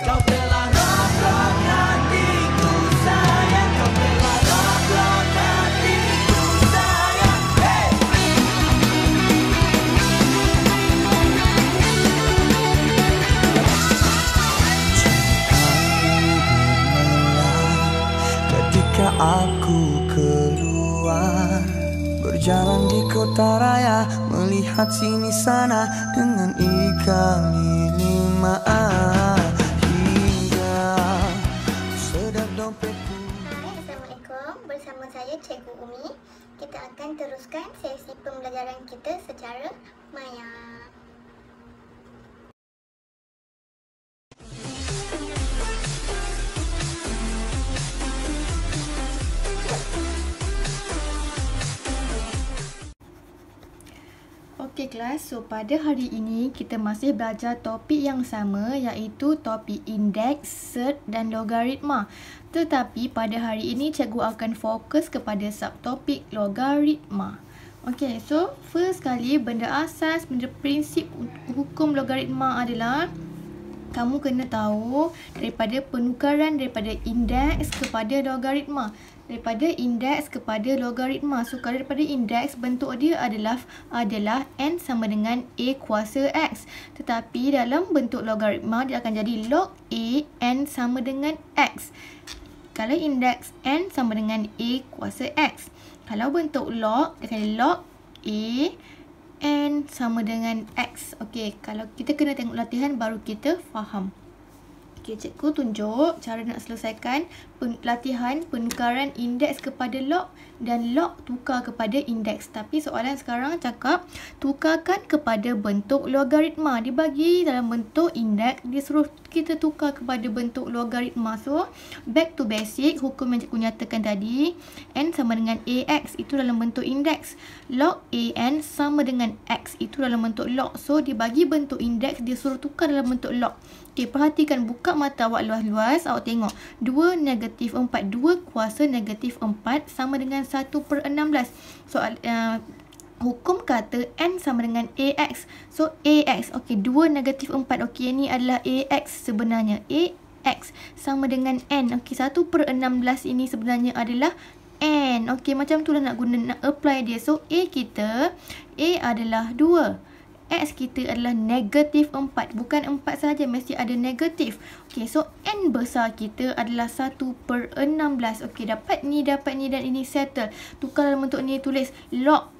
Kau telah rock hatiku sayang, kau telah rock hatiku sayang. Hey! Ketika aku keluar, berjalan di kota raya, melihat sini sana dengan ikan lima hingga sedap dompetku. Hai, Assalamualaikum. Bersama saya Cikgu Umi. Kita akan teruskan sesi pembelajaran kita secara maya. Okey kelas, so pada hari ini kita masih belajar topik yang sama, iaitu topik indeks, sert dan logaritma. Tetapi pada hari ini cikgu akan fokus kepada subtopik logaritma. Okey, so first kali benda asas, benda prinsip hukum logaritma adalah kamu kena tahu daripada penukaran daripada indeks kepada logaritma. Daripada indeks kepada logaritma. So, kalau daripada indeks, bentuk dia adalah n sama dengan a kuasa x. Tetapi dalam bentuk logaritma, dia akan jadi log a n sama dengan x. Kalau indeks n sama dengan a kuasa x. Kalau bentuk log, dia akan jadi log a n sama dengan x. Okey, kalau kita kena tengok latihan baru kita faham. Okey, cikgu tunjuk cara nak selesaikan latihan penukaran indeks kepada log dan log tukar kepada indeks. Tapi soalan sekarang cakap tukarkan kepada bentuk logaritma. Dibagi dalam bentuk indeks, dia suruh kita tukar kepada bentuk logaritma. So, back to basic, hukum yang cikgu nyatakan tadi. N sama dengan AX, itu dalam bentuk indeks. Log AN sama dengan X, itu dalam bentuk log. So, dibagi bentuk indeks, dia suruh tukar dalam bentuk log. Okey, perhatikan, buka mata awak luas-luas. Awak tengok. 2 negatif 4. 2 kuasa negatif 4 sama dengan 1/16. Soal hukum kata N sama dengan AX. So, AX. Okey, 2 negatif 4. Okey, ini adalah AX sebenarnya. AX sama dengan N. Okey, 1/16 ini sebenarnya adalah N. Okey, macam tu lah nak apply dia. So, A kita, A adalah 2. X kita adalah negatif 4. Bukan 4 sahaja, mesti ada negatif. Okey, so N besar kita adalah 1/16. Okey, dapat ni dan ini settle. Tukar dalam bentuk ni, tulis log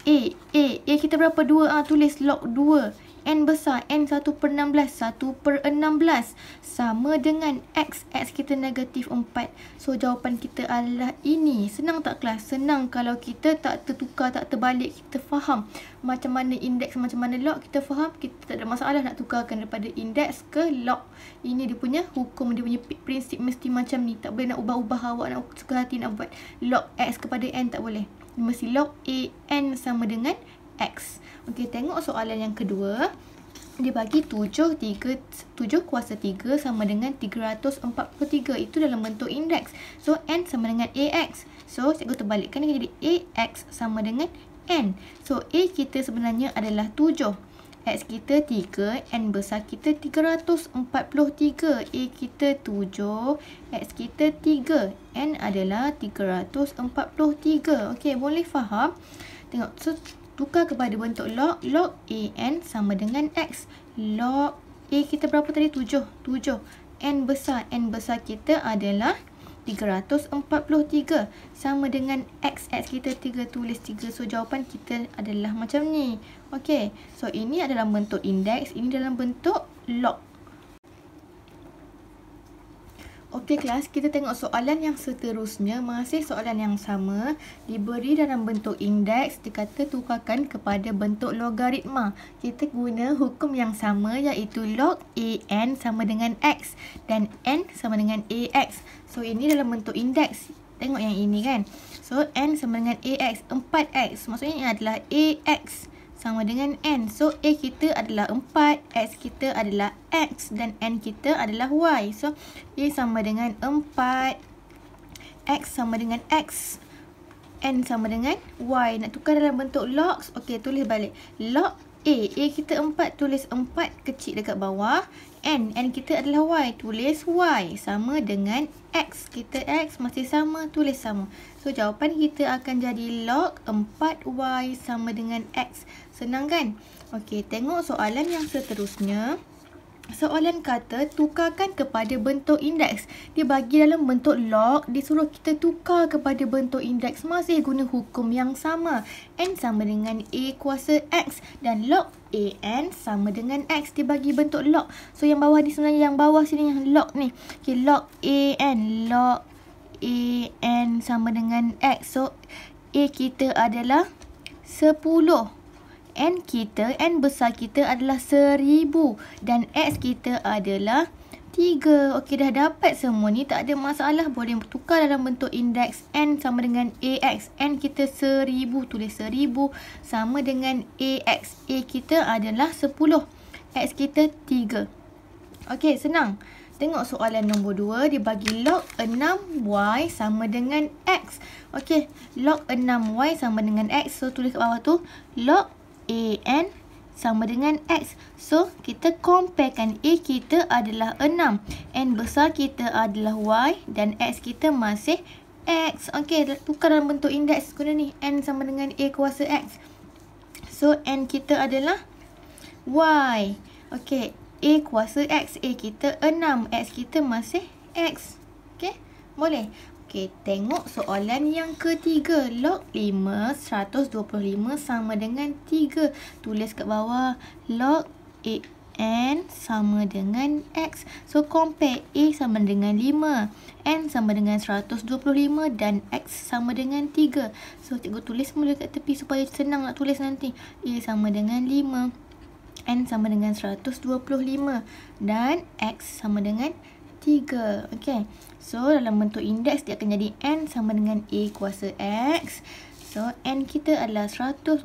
A. A kita berapa? 2. Tulis log 2. N besar, N 1/16. 1/16 sama dengan X. X kita negatif 4. So, jawapan kita adalah ini. Senang tak kelas? Senang kalau kita tak tertukar, tak terbalik. Kita faham macam mana indeks, macam mana log. Kita faham, kita tak ada masalah nak tukarkan daripada indeks ke log. Ini dia punya hukum, dia punya prinsip mesti macam ni. Tak boleh nak ubah-ubah, awak nak suka hati nak buat log X kepada N, tak boleh. Mesti log A N sama dengan X. Okey, tengok soalan yang kedua. Dia bagi 7 kuasa 3 sama dengan 343. Itu dalam bentuk indeks. So, N sama dengan AX. So, cikgu terbalikkan dia jadi AX sama dengan N. So, A kita sebenarnya adalah 7. X kita 3. N besar kita 343. A kita 7. X kita 3. N adalah 343. Okey, boleh faham? Tengok. So, tukar kepada bentuk log. Log AN sama dengan X. Log A kita berapa tadi? 7. N besar kita adalah 343. Sama dengan X. X kita 3, tulis 3. So, jawapan kita adalah macam ni. Okey. So, ini adalah bentuk indeks. Ini dalam bentuk log. Okey kelas, kita tengok soalan yang seterusnya. Masih soalan yang sama. Diberi dalam bentuk indeks. Dikata tukarkan kepada bentuk logaritma. Kita guna hukum yang sama, iaitu log AN sama dengan X. Dan N sama dengan AX. So, ini dalam bentuk indeks. Tengok yang ini kan. So, N sama dengan AX. 4X. Maksudnya ini adalah AX sama dengan N. So, A kita adalah 4, X kita adalah X dan N kita adalah Y. So, A sama dengan 4, X sama dengan X. N sama dengan Y. Nak tukar dalam bentuk logs. Okey, tulis balik. Log A. A kita 4, tulis 4 kecil dekat bawah. N kita adalah Y. Tulis Y. Sama dengan X. Kita X masih sama, tulis sama. So, jawapan kita akan jadi log 4Y sama dengan X. Senang kan? Okey, tengok soalan yang seterusnya. Soalan kata tukarkan kepada bentuk indeks. Dia bagi dalam bentuk log, disuruh kita tukar kepada bentuk indeks. Masih guna hukum yang sama. N sama dengan A kuasa X dan log AN sama dengan X. Dia bagi bentuk log. So yang bawah ni sebenarnya, yang bawah sini yang log ni. Okay, log AN sama dengan X. So A kita adalah 10. N besar kita adalah 1000 dan X kita adalah 3. Okey, dah dapat semua ni, tak ada masalah. Boleh tukar dalam bentuk indeks. N sama dengan AX. N kita 1000, tulis 1000 sama dengan AX. A kita adalah 10. X kita 3. Okey, senang. Tengok soalan nombor 2. Dia bagi log 6Y sama dengan X. Okey, log 6Y sama dengan X. So, tulis kat bawah tu log AN sama dengan X. So, kita comparekan. A kita adalah 6. N besar kita adalah Y. Dan X kita masih X. Okey, tukar dalam bentuk indeks. Guna ni. N sama dengan A kuasa X. So, N kita adalah Y. Okey, A kuasa X. A kita 6. X kita masih X. Okey, boleh. Okey, tengok soalan yang ketiga. Log 5, 125 sama dengan 3. Tulis kat bawah. Log AN sama dengan X. So, compare. A sama dengan 5. N sama dengan 125 dan X sama dengan 3. So, cikgu tulis mula kat tepi supaya senang nak tulis nanti. A sama dengan 5. N sama dengan 125 dan X sama dengan 3. Okey. So, dalam bentuk indeks dia akan jadi N sama dengan A kuasa X. So, N kita adalah 125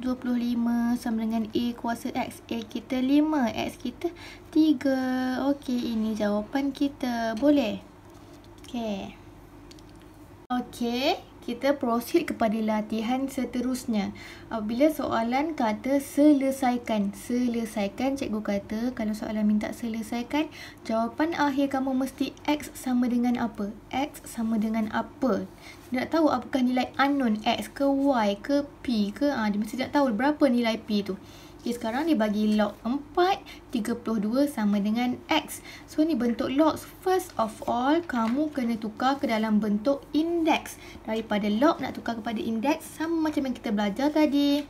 sama dengan A kuasa X. A kita 5, X kita 3. Okey, ini jawapan kita. Boleh? Okey. Okey, kita proceed kepada latihan seterusnya. Apabila soalan kata selesaikan. Selesaikan, cikgu kata kalau soalan minta selesaikan, jawapan akhir kamu mesti X sama dengan apa? X sama dengan apa? Dia nak tahu apakah nilai unknown X ke Y ke P ke? Dia mesti nak tahu berapa nilai P tu. Okay, sekarang dia bagi log 4, 32 sama dengan X. So, ni bentuk logs. First of all, kamu kena tukar ke dalam bentuk indeks. Daripada log nak tukar kepada indeks, sama macam yang kita belajar tadi.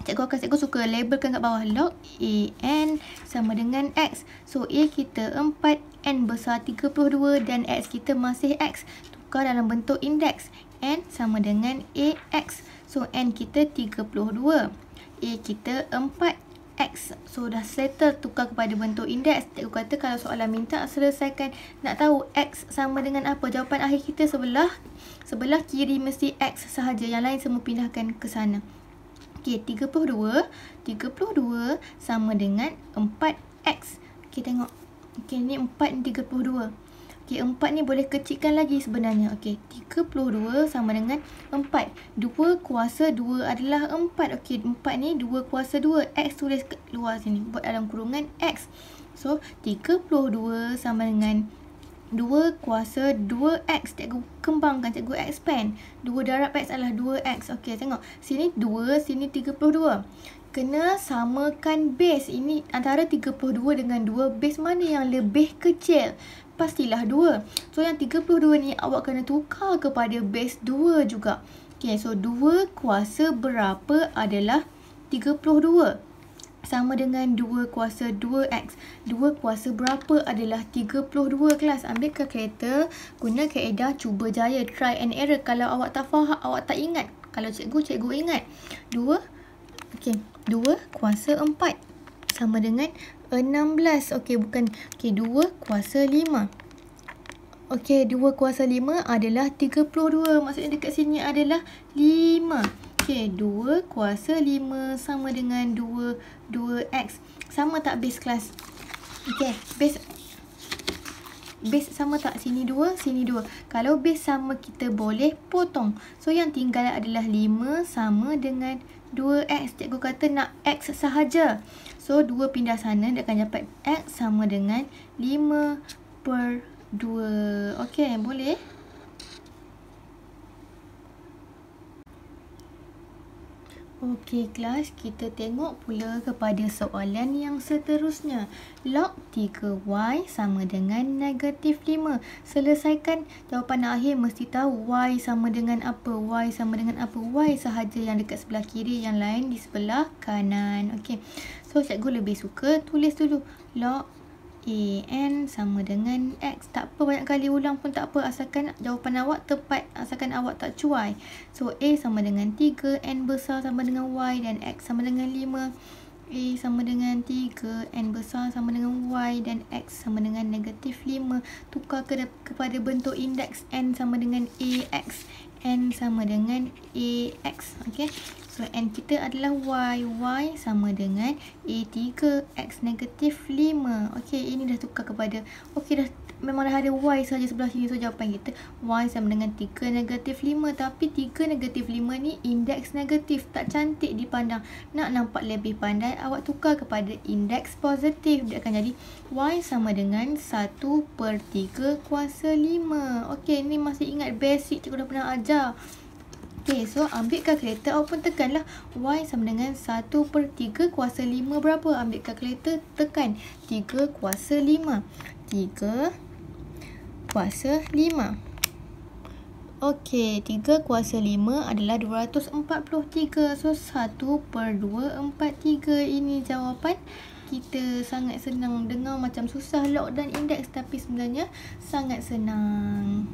Cikgu suka labelkan kat bawah. Log AN sama dengan X. So, A kita 4, N besar 32 dan X kita masih X. Tukar dalam bentuk indeks. N sama dengan AX. So, N kita 32. A kita 4X. So, dah settle tukar kepada bentuk indeks. Cikgu kata kalau soalan minta selesaikan, nak tahu X sama dengan apa? Jawapan akhir kita sebelah kiri mesti X sahaja. Yang lain semua pindahkan ke sana. Okey, 32 sama dengan 4X. Okey, tengok. Okey, ni 4 ni 32. Okey, 4 ni boleh kecilkan lagi sebenarnya. Okey, 32 sama dengan 4. 2 kuasa 2 adalah 4. Okey, 4 ni 2 kuasa 2. X tulis kat luar sini. Buat dalam kurungan X. So, 32 sama dengan 2 kuasa 2X. Cikgu kembangkan, cikgu expand. 2 darab X adalah 2X. Okey, tengok. Sini 2, sini 32. Kena samakan base. Ini antara 32 dengan 2. Base mana yang lebih kecil? Pastilah 2. So, yang 32 ni awak kena tukar kepada base 2 juga. Okay, so 2 kuasa berapa adalah 32. Sama dengan 2 kuasa 2X. 2 kuasa berapa adalah 32 kelas. Ambil kalkulator, guna kaedah cuba jaya. Try and error. Kalau awak tak faham, awak tak ingat. Kalau cikgu ingat. 2 kuasa 4 sama dengan 16. Okey, bukan. Okey, 2 kuasa 5. Okey, 2 kuasa 5 adalah 32. Maksudnya dekat sini adalah 5. Okey, 2 kuasa 5 sama dengan 2X. Sama tak base kelas? Okey, base base sama tak? Sini 2, sini 2. Kalau base sama, kita boleh potong. So, yang tinggal adalah 5 sama dengan 2x. Cikgu kata nak x sahaja. So, 2 pindah sana, dia akan dapat x sama dengan 5/2. Okey, boleh? Okey kelas, kita tengok pula kepada soalan yang seterusnya. Log 3y sama dengan negatif 5. Selesaikan. Jawapan akhir mesti tahu y sama dengan apa. Y sama dengan apa. Y sahaja yang dekat sebelah kiri, yang lain di sebelah kanan. Okey. So, cikgu lebih suka tulis dulu. Log an sama dengan x. Tak apa, banyak kali ulang pun tak apa, asalkan jawapan awak tepat, asalkan awak tak cuai. So, a sama dengan 3, n besar sama dengan y, dan x sama dengan 5. A sama dengan 3, n besar sama dengan y, dan x sama dengan negatif 5. Tukar kepada bentuk indeks. N sama dengan ax, n sama dengan ax. Okey. So, n kita adalah y. Y sama dengan A3, x negatif 5. Okey, ini dah tukar kepada... Okey, dah memang dah ada y saja sebelah sini. So, jawapan kita y sama dengan 3 negatif 5. Tapi 3 negatif 5 ni indeks negatif. Tak cantik dipandang. Nak nampak lebih pandai, awak tukar kepada indeks positif. Dia akan jadi y sama dengan 1/3 kuasa 5. Okey, ni masih ingat basic cikgu dah pernah ajar. Okey, so ambil kalkulator, awak pun tekanlah y sama dengan 1/3 kuasa 5 berapa? Ambil kalkulator, tekan 3 kuasa 5. 3 kuasa 5. Okey, 3 kuasa 5 adalah 243. So, 1/243. Ini jawapan kita. Sangat senang. Dengar macam susah log dan indeks, tapi sebenarnya sangat senang.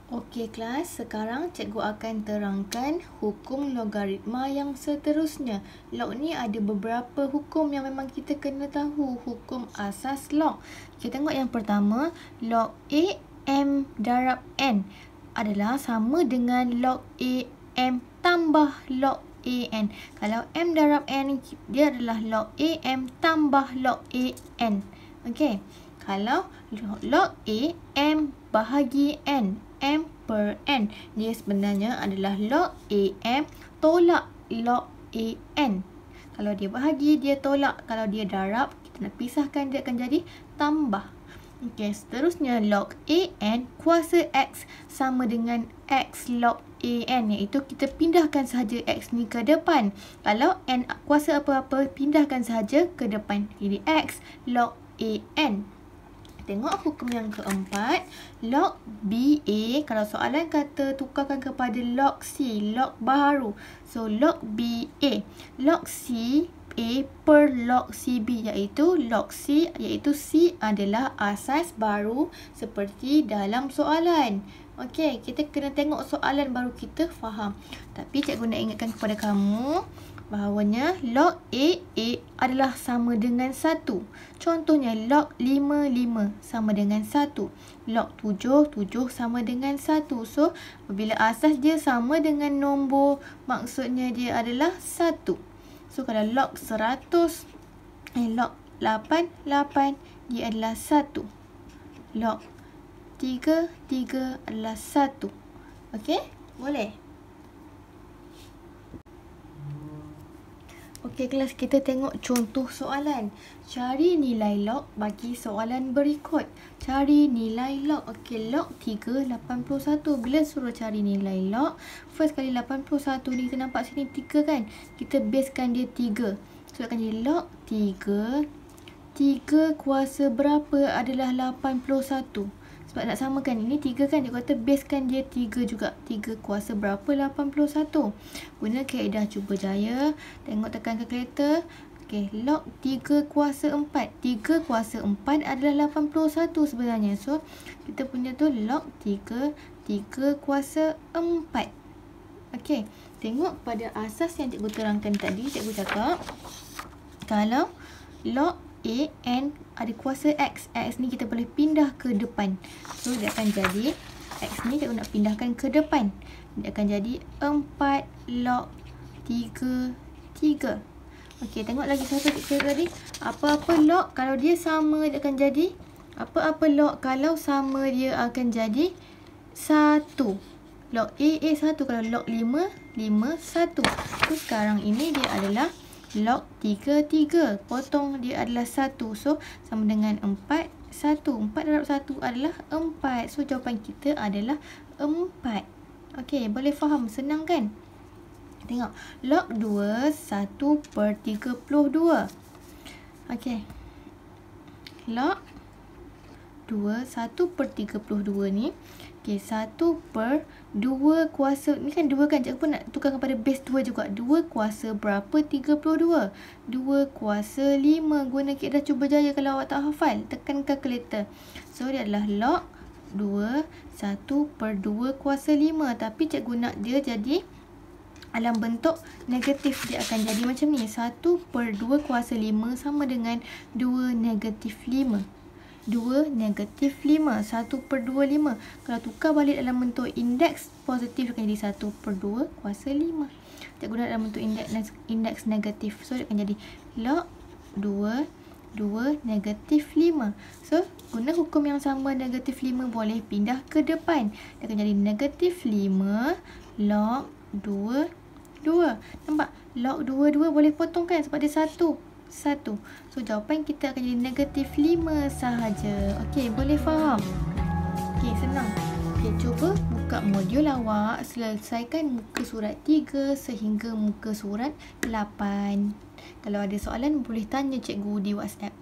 Okey kelas, sekarang cikgu akan terangkan hukum logaritma yang seterusnya. Log ni ada beberapa hukum yang memang kita kena tahu. Hukum asas log. Kita tengok yang pertama, log A M darab N adalah sama dengan log A M tambah log A N. Kalau M darab N, dia adalah log A M tambah log A N. Okey. Kalau log A M bahagi N, M per N, dia sebenarnya adalah log AM tolak log AN. Kalau dia bahagi, dia tolak. Kalau dia darab, kita nak pisahkan, dia akan jadi tambah. Okey, seterusnya log AN kuasa X sama dengan X log AN, iaitu kita pindahkan sahaja X ni ke depan. Kalau N kuasa apa-apa, pindahkan sahaja ke depan. Jadi X log AN. Tengok hukum yang keempat, log BA. Kalau soalan kata tukarkan kepada log C, log baharu. So, log BA. Log C A per log CB, iaitu log C, iaitu C adalah asas baru seperti dalam soalan. Okey, kita kena tengok soalan baru kita faham. Tapi cikgu nak ingatkan kepada kamu bahawanya log AA adalah sama dengan 1. Contohnya log 5 sama dengan 1. Log 7 sama dengan 1. So, apabila asas dia sama dengan nombor, maksudnya dia adalah 1. So, kalau log 100, log 8 dia adalah 1. Log 3 adalah 1. Okey? Boleh? Okey kelas, kita tengok contoh soalan. Cari nilai log bagi soalan berikut. Cari nilai log. Okey, log 3, 81. Bila suruh cari nilai log, first kali 81 ni, kita nampak sini 3 kan? Kita basekan dia 3. So, akan jadi log 3. 3 kuasa berapa adalah 81. Sebab nak samakan, ini 3 kan, dia kata basekan dia 3 juga. 3 kuasa berapa? 81. Guna kaedah cuba jaya. Tengok, tekan kalkulator. Okey, log 3 kuasa 4. 3 kuasa 4 adalah 81 sebenarnya. So, kita punya tu log 3 kuasa 4. Okey, tengok pada asas yang cikgu terangkan tadi. Cikgu cakap, kalau log AN ada kuasa X. X ni kita boleh pindah ke depan. So, dia akan jadi, X ni kita nak pindahkan ke depan. Dia akan jadi 4 log 3. Okey, tengok lagi satu picture tadi. Apa-apa log kalau dia sama dia akan jadi apa-apa log kalau sama dia akan jadi 1. Log A 1. Kalau log 5 1. So sekarang ini dia adalah log 3 3. Potong dia adalah 1. So sama dengan 4 1. 4 darab 1 adalah 4. So jawapan kita adalah 4. Okey, boleh faham? Senang kan? Tengok. Log 2 1/32. Okey. Log 2 1/32 ni. Okey, 1/2 kuasa. Ni kan 2 kan? Cikgu pun nak tukar kepada base 2 juga. 2 kuasa berapa 32? 2 kuasa 5. Guna kit dah cuba jaya kalau awak tak hafal. Tekan kalkulator. So, dia adalah log 2 1/2 kuasa 5. Tapi cikgu nak dia jadi dalam bentuk negatif. Dia akan jadi macam ni. 1/2 kuasa 5 sama dengan 2 negatif 5. 2 negatif 5. 1/25. Kalau tukar balik dalam bentuk indeks positif akan jadi 1/2 kuasa 5. Cikgu guna dalam bentuk indeks negatif. So dia akan jadi log 2 negatif 5. So guna hukum yang sama, negatif 5 boleh pindah ke depan. Dia akan jadi negatif 5 log 2. Nampak? Log 2 boleh potong kan sebab dia 1. So jawapan kita akan jadi negatif 5 sahaja. Okey, boleh faham? Okey, senang. Okey, cuba buka modul awak, selesaikan muka surat 3 sehingga muka surat 8. Kalau ada soalan boleh tanya cikgu di WhatsApp.